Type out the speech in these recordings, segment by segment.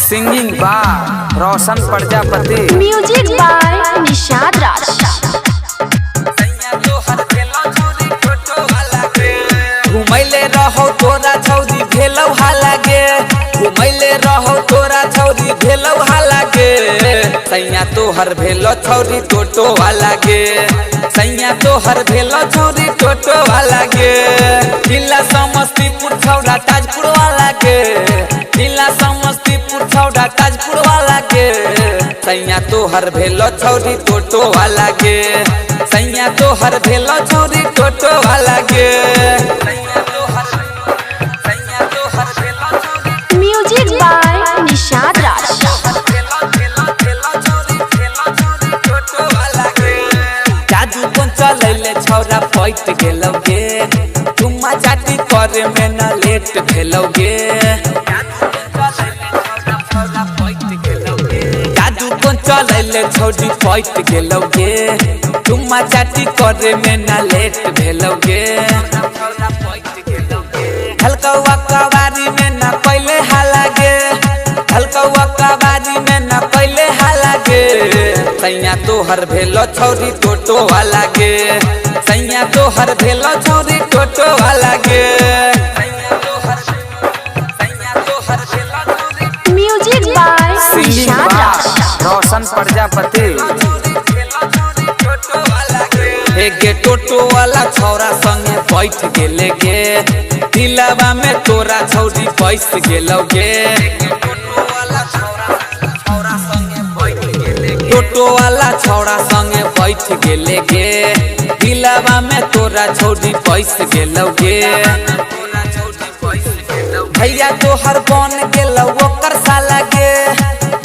Singing by Roshan Prajapati, music by Nishad Raj. घुमैले रहो तोरा छौरी भेलौ हालागे, घुमैले रहो तोरा छौरी भेलौ हालागे, सैया तोहर भेलो छौरी टोटो वाला गे, सैया तोहर भेलो छौरी टोटो वाला गे। जिला समस्तीपुर छौरा ताजपुर वाला गे, जिला समस्तीपुर छौरा ताजपुर वाला गे, सैया तोहर भेलो छौरी टोटो वाला गे, सैया तोहर भेलो छौरी टोटो वाला गे। म्यूजिक बाय निशाद राज। जादू कोन चलैले छौरा पैट गेलौगे, चुम्मा चाटी करे में न लेट भेलौगे। जादू कोन चलैले छौरी पैट गेलौगे, चुम्मा चाटी करे में न लेट भेलौगे। हल्कौआ कवारी में न पहले हालागे, हल्कौआ कवारी में न पहले हालागे, सैया तोहर भेलो छौरी टोटो वाला गे, सैया तोहर भेलो छौरी टोटो वाला गे। म्यूजिक बाय निशाद राज। रोशन प्रजापति, गे टोटो वाला छौरा संगे बैठ गेले गे, दिलवा में तोरा छौरी बैस गेलौगे। टोटो वाला छौरा संगे बैठ गेले गे, दिलवा में तोरा छौरी बैस गेलौगे। भैया तोहर बन गेलौ ओकर साला गे,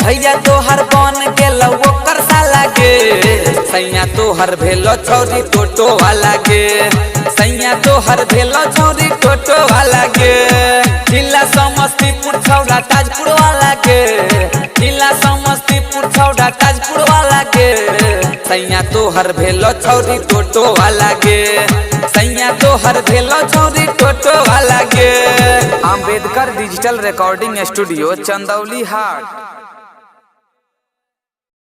भैया तोहर बन गेलौ ओकर साला गे, सैया तोहर भेलो छौरी टोटो वाला गे, सैया तोहर भेलो छौरी टोटो वाला गे। जिला समस्तीपुर छौरा ताजपुर वाला गे, जिला समस्तीपुर छौरा ताजपुर वाला गे, सैया तोहर भेलो छौरी टोटो वाला गे, सैया तोहर भेलो छौरी टोटो वाला गे। Ambedkar digital recording studio, Chandauli हाट।